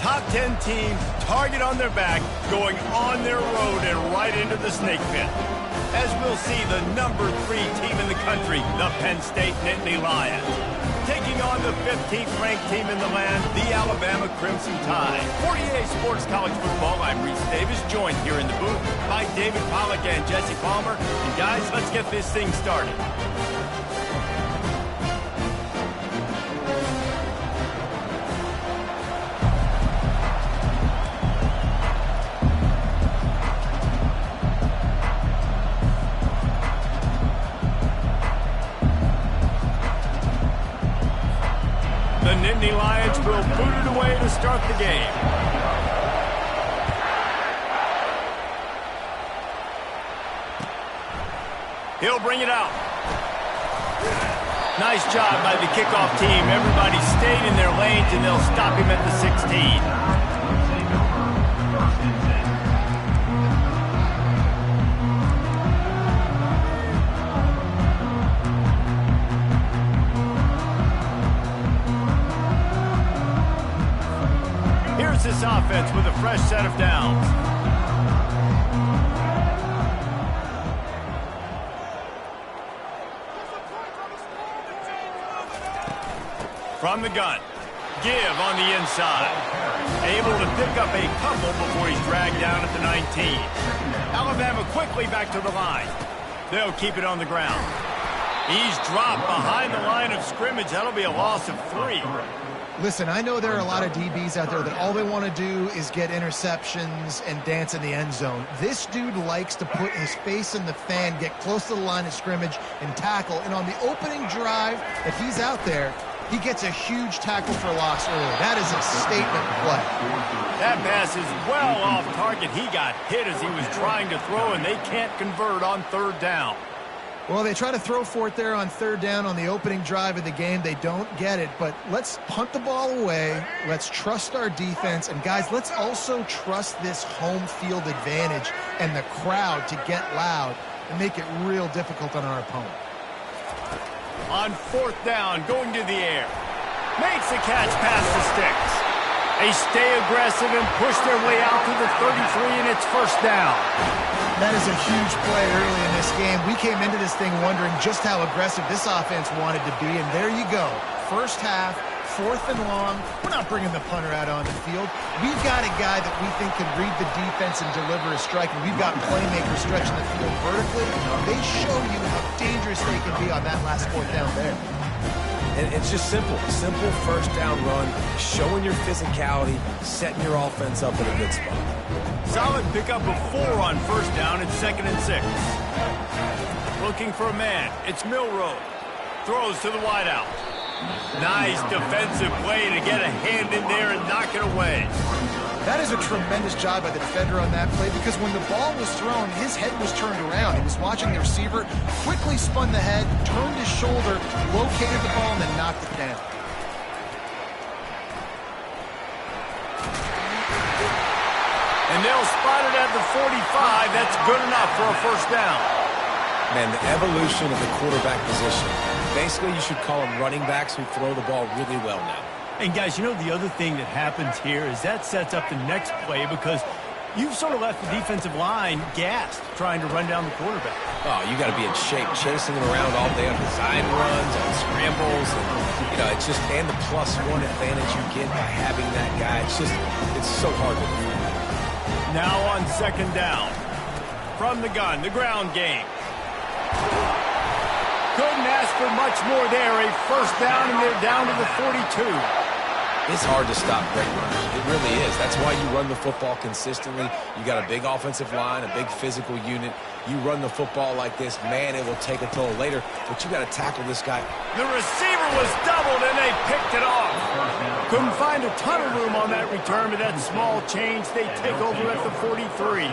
Top 10 team, target on their back, going on their road and right into the snake pit. As we'll see, the number 3 team in the country, the Penn State Nittany Lions, taking on the 15th ranked team in the land, the Alabama Crimson Tide. For EA Sports College Football, I'm Reese Davis, joined here in the booth by David Pollack and Jesse Palmer. And guys, let's get this thing started. The Nittany Lions will boot it away to start the game. He'll bring it out. Nice job by the kickoff team. Everybody stayed in their lanes, and they'll stop him at the 16. This offense with a fresh set of downs. From the gun, give on the inside. Able to pick up a couple before he's dragged down at the 19. Alabama quickly back to the line. They'll keep it on the ground. He's dropped behind the line of scrimmage. That'll be a loss of 3. Listen, I know there are a lot of DBs out there that all they want to do is get interceptions and dance in the end zone. This dude likes to put his face in the fan, get close to the line of scrimmage, and tackle. And on the opening drive, if he's out there, he gets a huge tackle for loss early. That is a statement play. That pass is well off target. He got hit as he was trying to throw, and they can't convert on 3rd down. Well, they try to throw for it there on 3rd down on the opening drive of the game. They don't get it, but let's punt the ball away. Let's trust our defense. And, guys, let's also trust this home field advantage and the crowd to get loud and make it real difficult on our opponent. On 4th down, going to the air. Makes the catch past the sticks. They stay aggressive and push their way out to the 33, and it's 1st down. That is a huge play early in this game. We came into this thing wondering just how aggressive this offense wanted to be, and there you go. First half, 4th and long. We're not bringing the punter out on the field. We've got a guy that we think can read the defense and deliver a strike, and we've got playmakers stretching the field vertically. They show you how dangerous they can be on that last 4th down there. And it's just simple 1st down run, showing your physicality, setting your offense up in a good spot. Solid pickup of 4 on 1st down and 2nd and 6. Looking for a man. It's Milroe. Throws to the wideout. Nice defensive play to get a hand in there and knock it away. That is a tremendous job by the defender on that play because when the ball was thrown, his head was turned around. He was watching the receiver, quickly spun the head, turned his shoulder, located the ball, and then knocked it down. And they'll spot it at the 45. That's good enough for a 1st down. Man, the evolution of the quarterback position. Basically, you should call them running backs who throw the ball really well now. And, guys, you know the other thing that happens here is that sets up the next play because you've sort of left the defensive line gassed trying to run down the quarterback. Oh, you got to be in shape, chasing him around all day on design runs, on scrambles. And, it's just, and the +1 advantage you get by having that guy. It's so hard to do. Now on 2nd down. From the gun, the ground game. Couldn't ask for much more there. A 1st down, and they're down to the 42. It's hard to stop great runners. It really is. That's why you run the football consistently. You got a big offensive line, a big physical unit. You run the football like this, man, it will take a toll later, but you got to tackle this guy. The receiver was doubled, and they picked it off. Couldn't find a ton of room on that return, but that small change, they take over at the 43.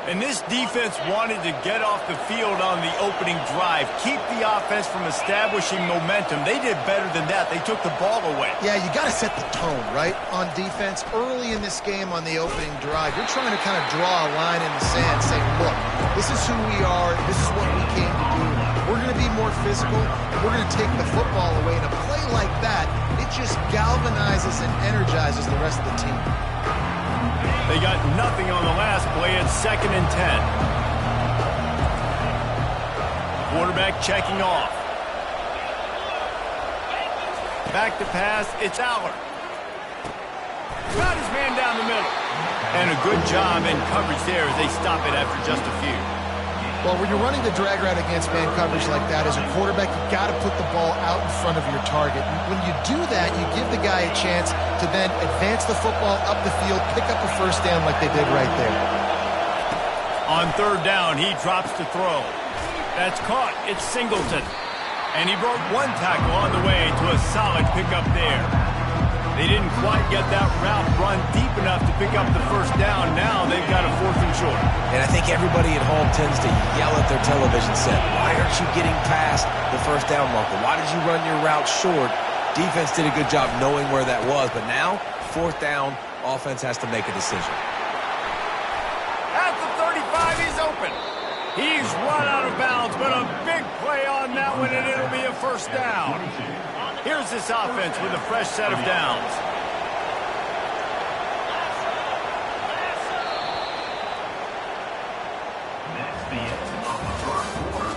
And this defense wanted to get off the field on the opening drive, keep the offense from establishing momentum. They did better than that. They took the ball away. Yeah, you got to set the tone, right, on defense. Early in this game on the opening drive, you're trying to kind of draw a line in the sand, saying, look, this is who we are. This is what we came to do. We're going to be more physical, and we're going to take the football away. And a play like that, it just galvanizes and energizes the rest of the team. They got nothing on the last play. It's 2nd and 10. Quarterback checking off. Back to pass. It's Aller. Got his man down the middle. And a good job in coverage there as they stop it after just a few. Well, when you're running the drag route against man coverage like that, as a quarterback, you got to put the ball out in front of your target. And when you do that, you give the guy a chance to then advance the football up the field, pick up a first down like they did right there. On 3rd down, he drops to throw. That's caught. It's Singleton. And he broke one tackle on the way to a solid pickup there. They didn't quite get that route run deep enough to pick up the first down. Now they've got a 4th and short. And I think everybody at home tends to yell at their television set, why aren't you getting past the first down marker? Why did you run your route short? Defense did a good job knowing where that was, but now, 4th down, offense has to make a decision. At the 35, he's open. He's run out of bounds, but a big play on that one, and it'll be a first down. Here's this offense with a fresh set of downs. That's the end of the first quarter.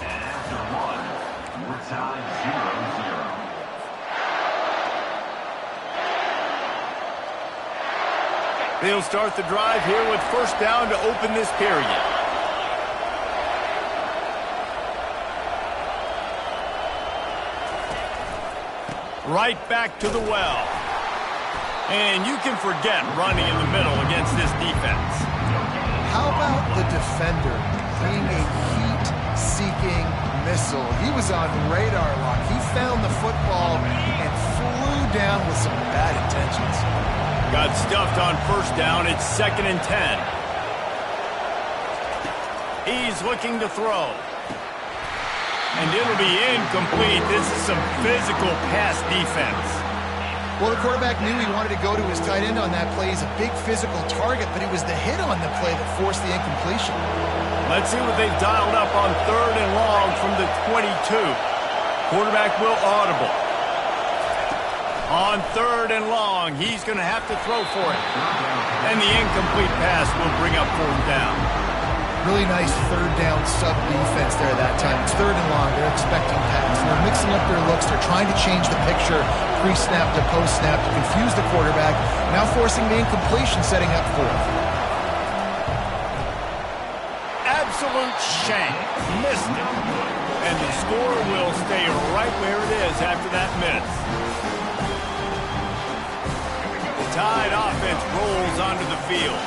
And after one, we're tied 0-0. They'll start the drive here with first down to open this period. Right back to the well. And you can forget running in the middle against this defense. How about the defender being a heat-seeking missile? He was on radar lock. He found the football and flew down with some bad intentions. Got stuffed on first down. It's 2nd and 10. He's looking to throw. And it'll be incomplete. This is some physical pass defense. Well, the quarterback knew he wanted to go to his tight end on that play. He's a big physical target, but it was the hit on the play that forced the incompletion. Let's see what they've dialed up on 3rd and long from the 22. Quarterback will audible. On 3rd and long, he's going to have to throw for it. And the incomplete pass will bring up 4th down. Really nice 3rd down sub-defense there that time. It's 3rd and long. They're expecting pass. They're mixing up their looks. They're trying to change the picture pre-snap to post-snap to confuse the quarterback. Now forcing the incompletion, setting up 4th. Absolute shank. Missed it. And the score will stay right where it is after that miss. The Tide offense rolls onto the field.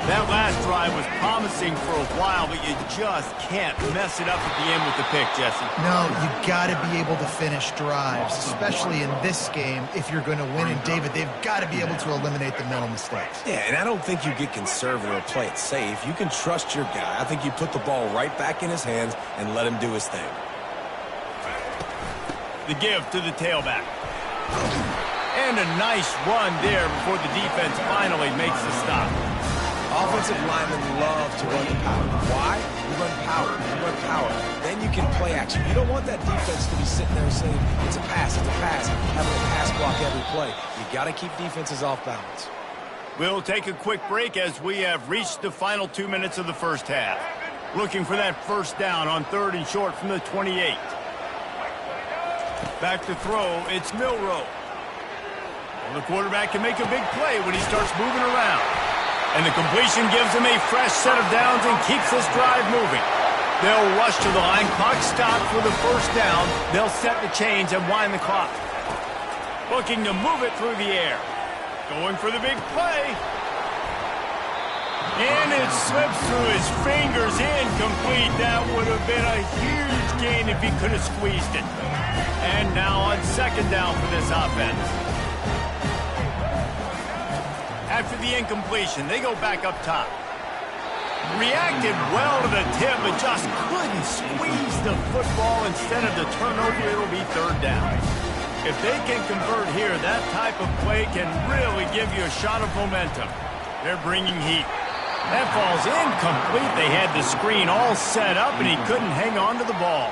That last drive was promising for a while, but you just can't mess it up at the end with the pick, Jesse. No, you got to be able to finish drives, especially in this game if you're going to win. And, David, they've got to be able to eliminate the mental mistakes. Yeah, and I don't think you get conservative or play it safe. You can trust your guy. I think you put the ball right back in his hands and let him do his thing. The give to the tailback. And a nice run there before the defense finally makes the stop. Offensive linemen love to run the power. Why? You run power. You run power. Then you can play action. You don't want that defense to be sitting there saying, it's a pass, having a pass block every play. You got to keep defenses off balance. We'll take a quick break as we have reached the final 2 minutes of the first half. Looking for that first down on 3rd and short from the 28. Back to throw, it's Milroe. Well, the quarterback can make a big play when he starts moving around. And the completion gives him a fresh set of downs and keeps this drive moving. They'll rush to the line. Clock stops with a first down. They'll set the chains and wind the clock. Looking to move it through the air. Going for the big play. And it slips through his fingers. Incomplete. That would have been a huge gain if he could have squeezed it. And now on 2nd down for this offense. After the incompletion, they go back up top. Reacted well to the tip, but just couldn't squeeze the football. Instead of the turnover, it'll be 3rd down. If they can convert here, that type of play can really give you a shot of momentum. They're bringing heat. That ball's incomplete. They had the screen all set up, and he couldn't hang on to the ball.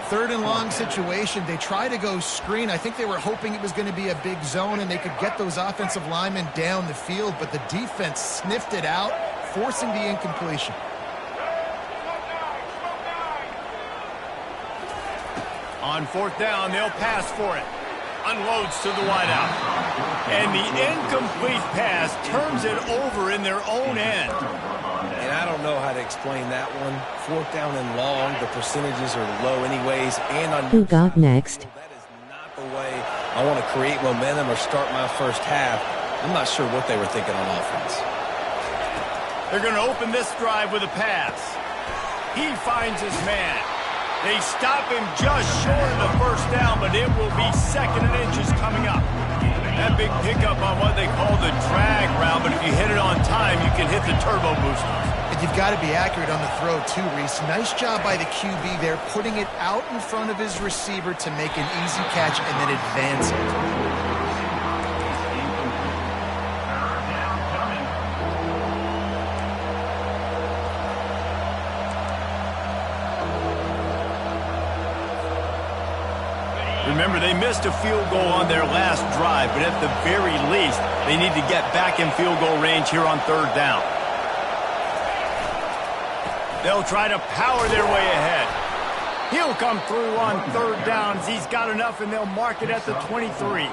3rd and long situation. They try to go screen. I think they were hoping it was going to be a big zone and they could get those offensive linemen down the field, but the defense sniffed it out, forcing the incompletion. On 4th down, they'll pass for it. Unloads to the wideout. And the incomplete pass turns it over in their own end. And I don't know how to explain that one. 4th down and long, the percentages are low anyways. And on who got next? That is not the way I want to create momentum or start my first half. I'm not sure what they were thinking on offense. They're going to open this drive with a pass. He finds his man. They stop him just short of the 1st down, but it will be 2nd and inches coming up. That big pickup on what they call the drag route, but if you hit it on time, you can hit the turbo booster. And you've got to be accurate on the throw too, Reese. Nice job by the QB there, putting it out in front of his receiver to make an easy catch and then advance it. Remember, they missed a field goal on their last drive, but at the very least, they need to get back in field goal range here on 3rd down. They'll try to power their way ahead. He'll come through on 3rd down as he's got enough, and they'll mark it at the 23.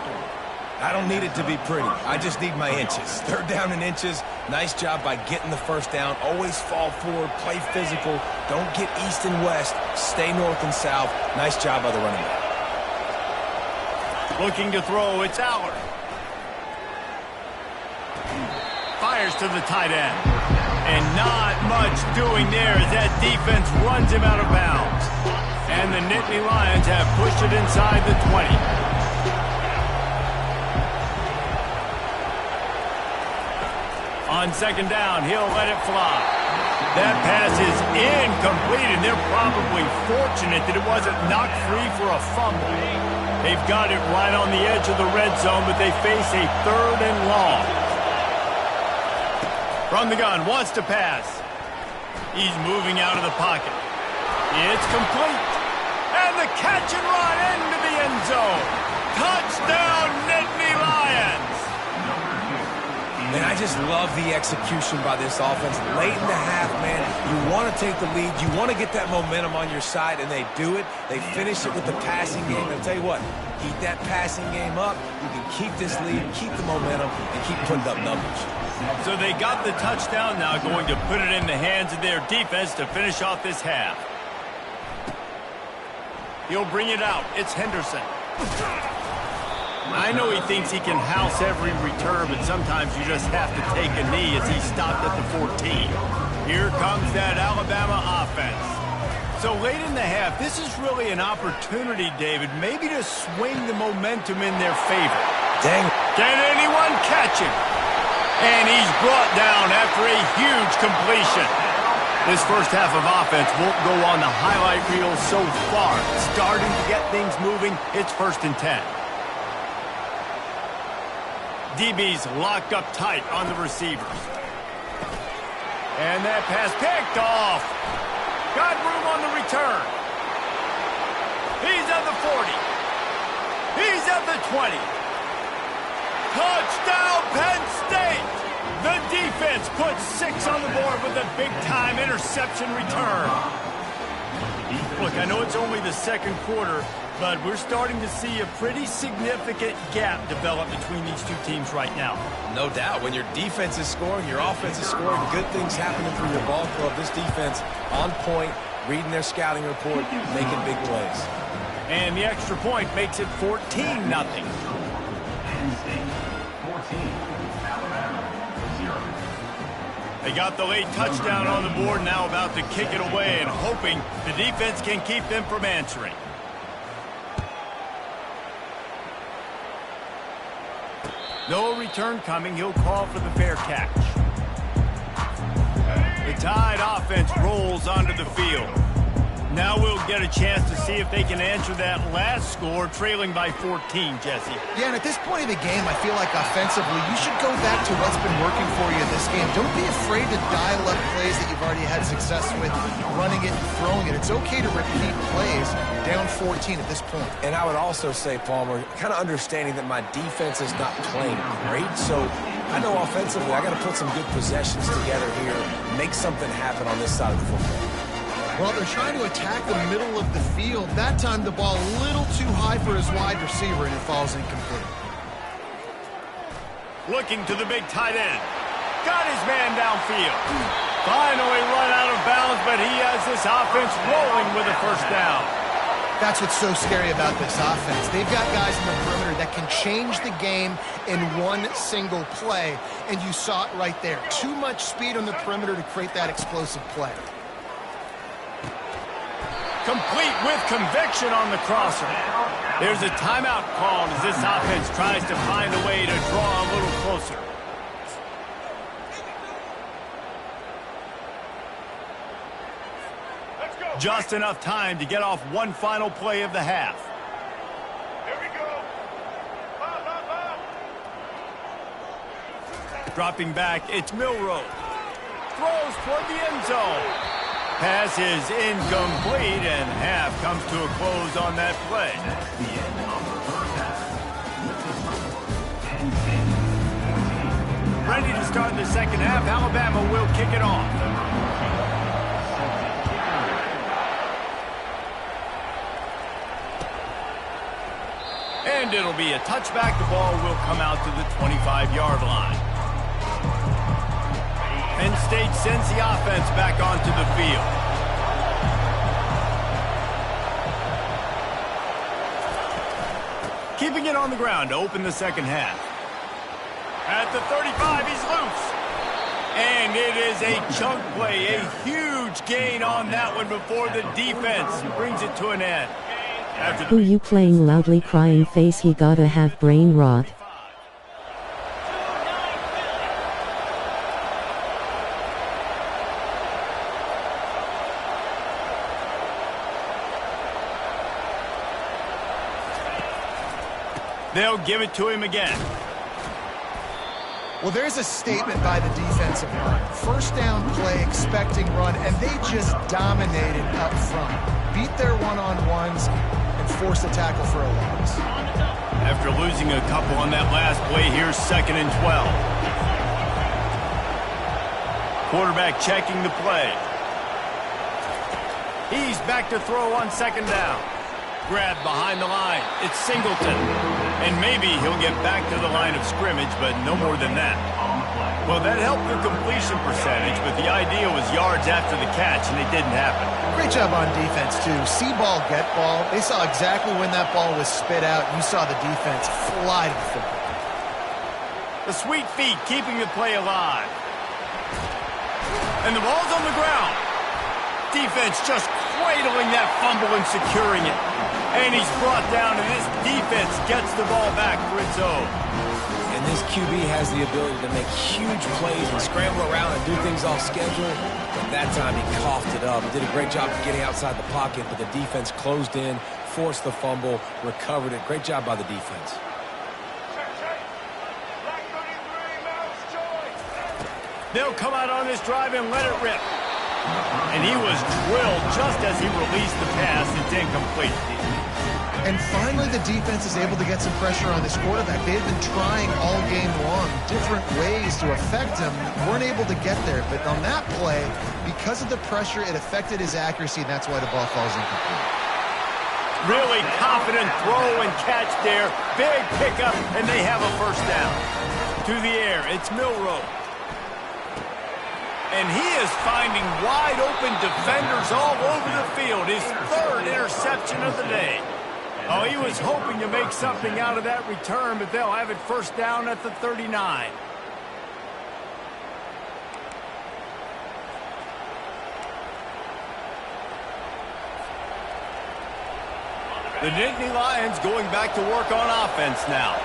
I don't need it to be pretty. I just need my inches. 3rd down and inches. Nice job by getting the 1st down. Always fall forward, play physical. Don't get east and west. Stay north and south. Nice job by the running back. Looking to throw, it's Allard. Fires to the tight end. And not much doing there as that defense runs him out of bounds. And the Nittany Lions have pushed it inside the 20. On 2nd down, he'll let it fly. That pass is incomplete, and they're probably fortunate that it wasn't knocked free for a fumble. They've got it right on the edge of the red zone, but they face a 3rd and long. From the gun, wants to pass. He's moving out of the pocket. It's complete. And the catch and run into the end zone. Touchdown, Nittany Lions. Man, I just love the execution by this offense. Late in the half, man, you want to take the lead. You want to get that momentum on your side, and they do it. They finish it with the passing game. I'll tell you what, keep that passing game up. You can keep this lead, keep the momentum, and keep putting up numbers. So they got the touchdown now, going to put it in the hands of their defense to finish off this half. He'll bring it out. It's Henderson. I know he thinks he can house every return, but sometimes you just have to take a knee as he stopped at the 14. Here comes that Alabama offense. So late in the half, this is really an opportunity, David, maybe to swing the momentum in their favor. Dang. Can anyone catch him? And he's brought down after a huge completion. This first half of offense won't go on the highlight reel so far. Starting to get things moving, it's 1st and 10. DB's locked up tight on the receivers. And that pass picked off. Got room on the return. He's at the 40. He's at the 20. Touchdown, Penn State! The defense puts 6 on the board with a big-time interception return. Look, I know it's only the 2nd quarter, but we're starting to see a pretty significant gap develop between these two teams right now. No doubt. When your defense is scoring, your offense is scoring, good things happening through your ball club. This defense on point, reading their scouting report, making big plays. And the extra point makes it 14-0. Penn State 14, Alabama 0. They got the late touchdown on the board, now about to kick it away and hoping the defense can keep them from answering. No return coming. He'll call for the fair catch. The Tide offense rolls onto the field. Now we'll get a chance to see if they can answer that last score, trailing by 14, Jesse. Yeah, and at this point in the game, I feel like offensively, you should go back to what's been working for you in this game. Don't be afraid to dial up plays that you've already had success with, running it and throwing it. It's okay to repeat plays down 14 at this point. And I would also say, Palmer, kind of understanding that my defense is not playing great, so I know offensively I got to put some good possessions together here, make something happen on this side of the football. Well, they're trying to attack the middle of the field. That time the ball a little too high for his wide receiver, and it falls incomplete. Looking to the big tight end. Got his man downfield. Finally run out of bounds, but he has this offense rolling with a first down. That's what's so scary about this offense. They've got guys in the perimeter that can change the game in one single play, and you saw it right there. Too much speed on the perimeter to create that explosive play. Complete with conviction on the crosser. There's a timeout called as this offense tries to find a way to draw a little closer. Just enough time to get off one final play of the half. Here we go. Dropping back, it's Milroe. Throws toward the end zone. Pass is incomplete, and half comes to a close on that play. The end of the first half. Ready to start the second half, Alabama will kick it off. And it'll be a touchback. The ball will come out to the 25-yard line. Penn State sends the offense back onto the field. Keeping it on the ground to open the second half. At the 35, he's loose. And it is a chunk play, a huge gain on that one before the defense brings it to an end. Who you playing loudly crying face, he gotta have brain rot. They'll give it to him again. Well, there's a statement by the defensive line. First down play, expecting run, and they just dominated up front. Beat their one-on-ones and forced a tackle for a loss. After losing a couple on that last play, here's 2nd and 12. Quarterback checking the play. He's back to throw on 2nd down. Grab behind the line. It's Singleton. And maybe he'll get back to the line of scrimmage, but no more than that. Well, that helped the completion percentage, but the idea was yards after the catch, and it didn't happen. Great job on defense, too. See ball, get ball. They saw exactly when that ball was spit out. You saw the defense fly to the football. The sweet feet keeping the play alive. And the ball's on the ground. Defense just cradling that fumble and securing it. And he's brought down, and this defense gets the ball back for its own. And this QB has the ability to make huge plays and scramble around and do things off schedule. But that time he coughed it up. Did a great job of getting outside the pocket, but the defense closed in, forced the fumble, recovered it. Great job by the defense. They'll come out on this drive and let it rip. And he was drilled just as he released the pass. It's incomplete. And finally, the defense is able to get some pressure on this quarterback. They had been trying all game long, different ways to affect him. Weren't able to get there. But on that play, because of the pressure, it affected his accuracy, and that's why the ball falls incomplete. Really confident throw and catch there. Big pickup, and they have a first down. To the air, it's Milroe. And he is finding wide open defenders all over the field. His 3rd interception of the day. Oh, he was hoping to make something out of that return, but they'll have it first down at the 39. The Nittany Lions going back to work on offense now.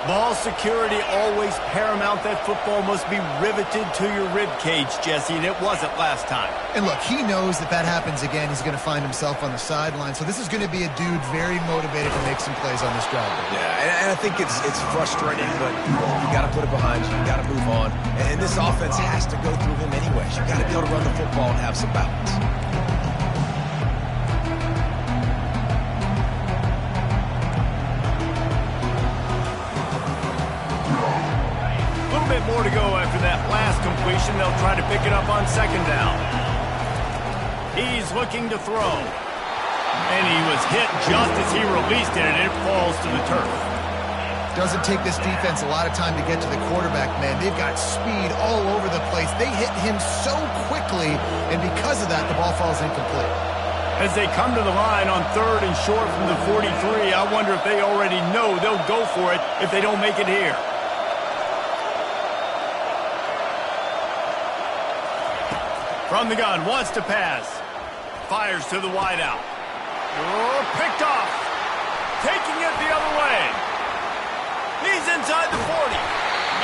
Ball security always paramount. That football must be riveted to your rib cage, Jesse, and it wasn't last time. And look, he knows that that happens again. He's going to find himself on the sideline. So this is going to be a dude very motivated to make some plays on this drive. Yeah, and I think it's frustrating, but you got to put it behind you. You got to move on. And this offense has to go through him anyways. You got to be able to run the football and have some balance. Bit more to go after that last completion. They'll try to pick it up on second down. He's looking to throw. And he was hit just as he released it, and it falls to the turf. Doesn't take this defense a lot of time to get to the quarterback, man. They've got speed all over the place. They hit him so quickly, and because of that, the ball falls incomplete. As they come to the line on 3rd and short from the 43, I wonder if they already know they'll go for it if they don't make it here. From the gun, wants to pass. Fires to the wideout. Oh, picked off. Taking it the other way. He's inside the 40.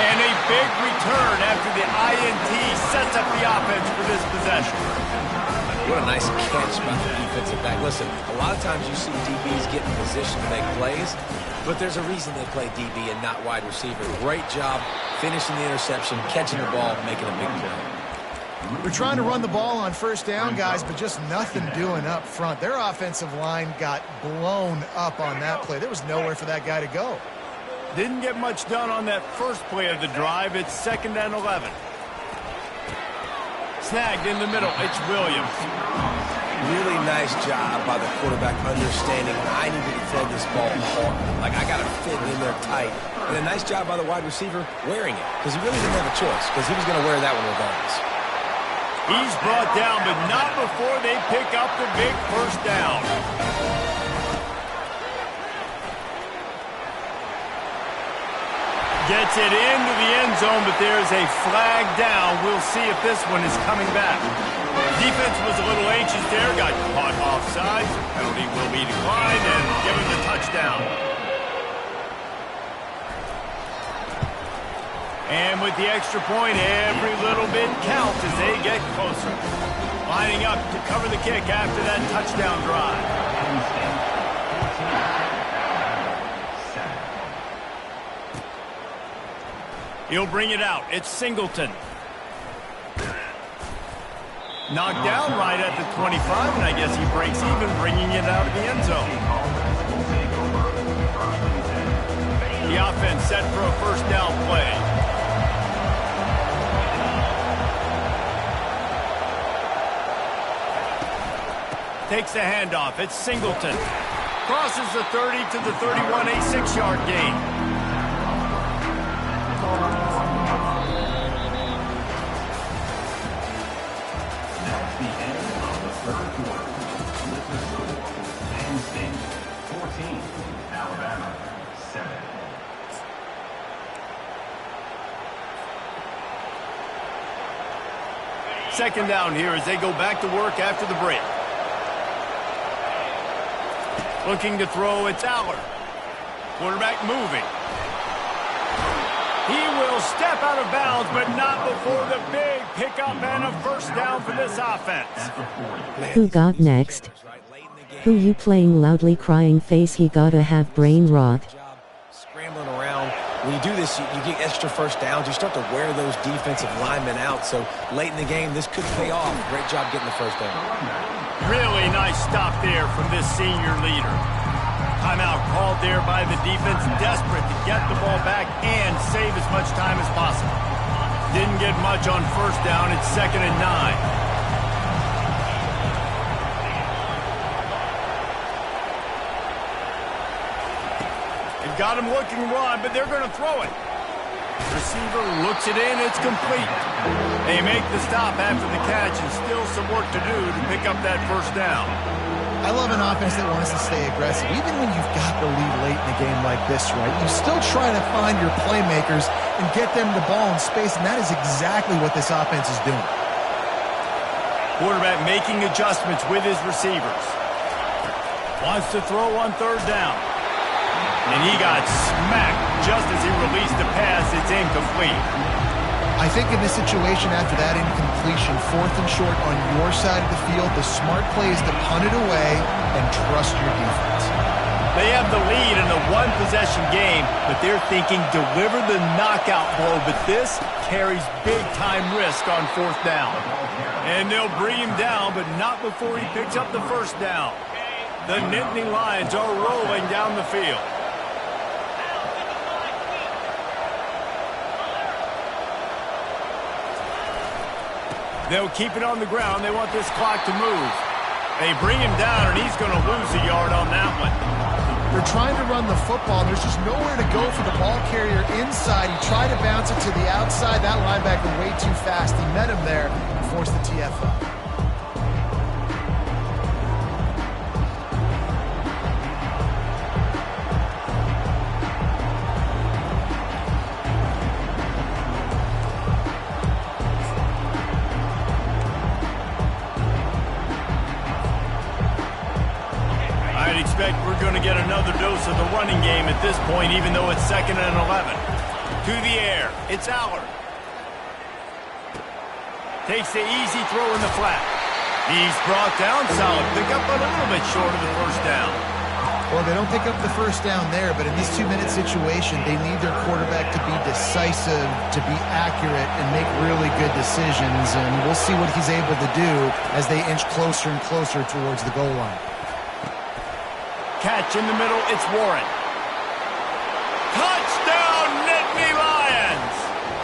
And a big return after the INT sets up the offense for this possession. What a nice catch by the defensive back. Listen, a lot of times you see DBs get in position to make plays, but there's a reason they play DB and not wide receiver. Great job finishing the interception, catching the ball, making a big play. We're trying to run the ball on first down, guys, but just nothing doing up front. Their offensive line got blown up on that play. There was nowhere for that guy to go. Didn't get much done on that first play of the drive. It's 2nd and 11. Snagged in the middle. It's Williams. Really nice job by the quarterback understanding I need to throw this ball hard. Like, I got to fit in there tight. And a nice job by the wide receiver wearing it, because he really didn't have a choice, because he was going to wear that one regardless. He's brought down, but not before they pick up the big first down. Gets it into the end zone, but there's a flag down. We'll see if this one is coming back. Defense was a little anxious there, got caught offside. Penalty will be declined and given the touchdown. And with the extra point, every little bit counts as they get closer. Lining up to cover the kick after that touchdown drive. He'll bring it out. It's Singleton. Knocked down right at the 25, and I guess he breaks even, bringing it out of the end zone. The offense set for a first down play. Takes the handoff. It's Singleton. Crosses the 30 to the 31, a 6-yard gain. That's the end of the 3rd quarter. Penn State 14, Alabama 7. Second down here as they go back to work after the break. Looking to throw, it's Aller. Quarterback moving. He will step out of bounds, but not before the big pickup and a first down for this offense. Who got next? Who you playing loudly crying face he gotta have brain rot. Scrambling around. When you do this, you get extra first downs. You start to wear those defensive linemen out. So late in the game, this could pay off. Great job getting the first down. Really nice stop there from this senior leader. Timeout called there by the defense, desperate to get the ball back and save as much time as possible. Didn't get much on first down. It's 2nd and 9. They've got him looking run, but they're going to throw it. Receiver looks it in. It's complete. They make the stop after the catch, and still some work to do to pick up that first down. I love an offense that wants to stay aggressive. Even when you've got the lead late in a game like this, right, you still try to find your playmakers and get them the ball in space, and that is exactly what this offense is doing. Quarterback making adjustments with his receivers. Wants to throw on 3rd down. And he got smacked just as he released the pass. It's incomplete. I think in this situation after that incompletion, 4th and short on your side of the field, the smart play is to punt it away and trust your defense. They have the lead in a one-possession game, but they're thinking deliver the knockout blow, but this carries big-time risk on 4th down. And they'll bring him down, but not before he picks up the first down. The Nittany Lions are rolling down the field. They'll keep it on the ground. They want this clock to move. They bring him down, and he's going to lose a yard on that one. They're trying to run the football, and there's just nowhere to go for the ball carrier inside. He tried to bounce it to the outside. That linebacker way too fast. He met him there and forced the TFL. We're going to get another dose of the running game at this point, even though it's 2nd and 11. To the air, it's Allard. Takes the easy throw in the flat. He's brought down solid. Pick up a little bit short of the first down. Well, they don't pick up the first down there, but in this 2-minute situation, they need their quarterback to be decisive, to be accurate, and make really good decisions. And we'll see what he's able to do as they inch closer and closer towards the goal line. Catch in the middle, it's Warren. Touchdown, Nittany Lions!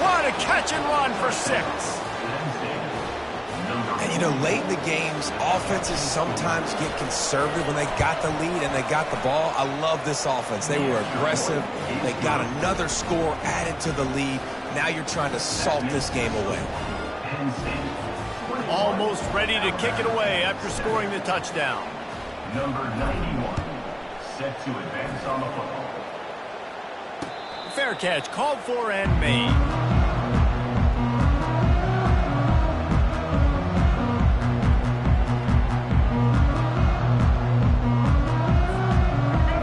What a catch and run for 6. And, you know, late in the games, offenses sometimes get conservative when they got the lead and they got the ball. I love this offense. They were aggressive. They got another score added to the lead. Now you're trying to salt this game away. Almost ready to kick it away after scoring the touchdown. Number 91. Set to advance on the football. Fair catch called for and made.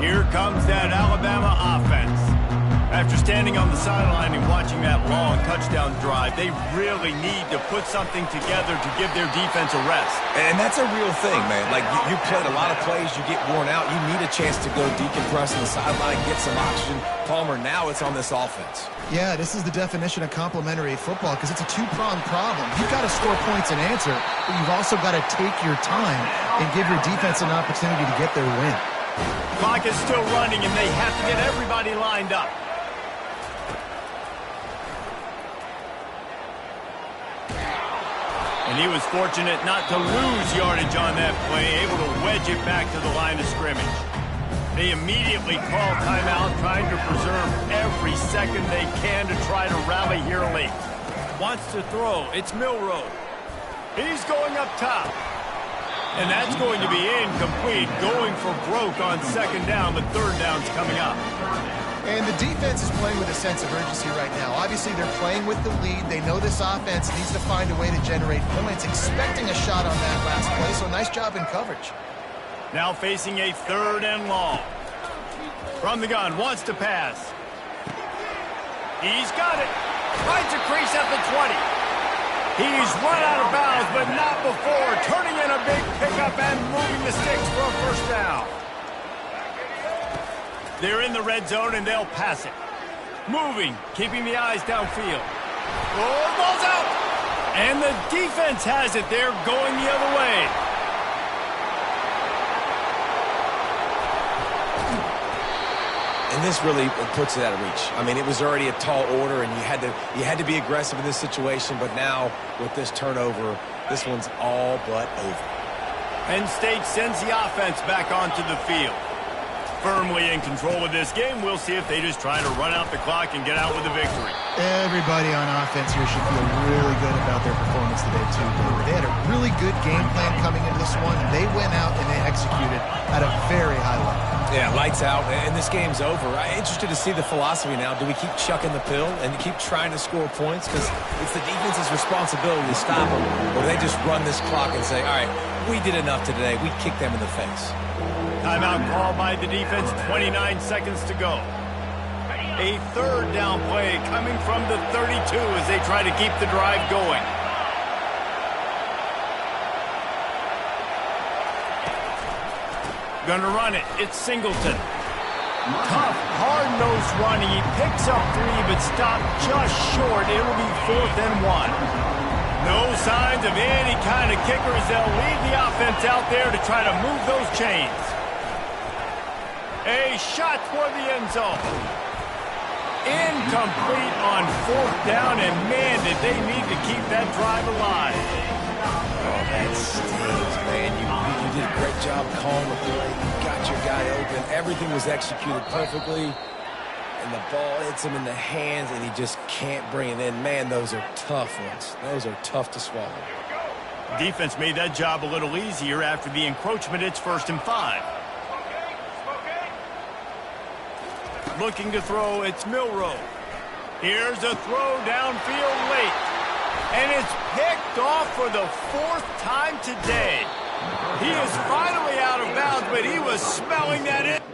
Here comes that Alabama offense. After standing on the sideline and watching that long touchdown drive, they really need to put something together to give their defense a rest. And that's a real thing, man. Like, you played a lot of plays, you get worn out, you need a chance to go decompress on the sideline, get some oxygen. Palmer, now it's on this offense. Yeah, this is the definition of complementary football because it's a two-pronged problem. You've got to score points and answer, but you've also got to take your time and give your defense an opportunity to get their win. Clock is still running, and they have to get everybody lined up. And he was fortunate not to lose yardage on that play, able to wedge it back to the line of scrimmage. They immediately call timeout, trying to preserve every second they can to try to rally here late. Wants to throw. It's Milroe. He's going up top. And that's going to be incomplete, going for broke on 2nd down, but 3rd down's coming up. And the defense is playing with a sense of urgency right now. Obviously, they're playing with the lead. They know this offense needs to find a way to generate points, expecting a shot on that last play, so nice job in coverage. Now facing a 3rd and long. From the gun, wants to pass. He's got it. Finds a crease at the 20. He's run out of bounds, but not before. Turning in a big pickup and moving the sticks for a first down. They're in the red zone, and they'll pass it. Moving, keeping the eyes downfield. Oh, ball's out! And the defense has it. They're going the other way. And this really puts it out of reach. I mean, it was already a tall order, and you had to be aggressive in this situation. But now, with this turnover, this one's all but over. Penn State sends the offense back onto the field. Firmly in control of this game. We'll see if they just try to run out the clock and get out with a victory. Everybody on offense here should feel really good about their performance today, too, David. They had a really good game plan coming into this one. They went out and they executed at a very high level. Yeah, lights out, and this game's over. I'm interested to see the philosophy now. Do we keep chucking the pill and keep trying to score points? Because it's the defense's responsibility to stop them. Or do they just run this clock and say, all right, we did enough today. We kicked them in the face. Timeout called by the defense, 29 seconds to go. A third down play coming from the 32 as they try to keep the drive going. Gonna run it. It's Singleton. Tough, hard-nosed running. He picks up 3, but stopped just short. It'll be 4th and 1. No signs of any kind of kickers. They'll lead the offense out there to try to move those chains. A shot toward the end zone. Incomplete on 4th down, and man, did they need to keep that drive alive. Oh, that stings, man. You did a great job calling the play. You got your guy open. Everything was executed perfectly. And the ball hits him in the hands, and he just can't bring it in. Man, those are tough ones. Those are tough to swallow. Defense made that job a little easier after the encroachment. It's 1st and 5. Looking to throw, it's Milroe. Here's a throw downfield late. And it's picked off for the 4th time today. He is finally out of bounds, but he was smelling that in.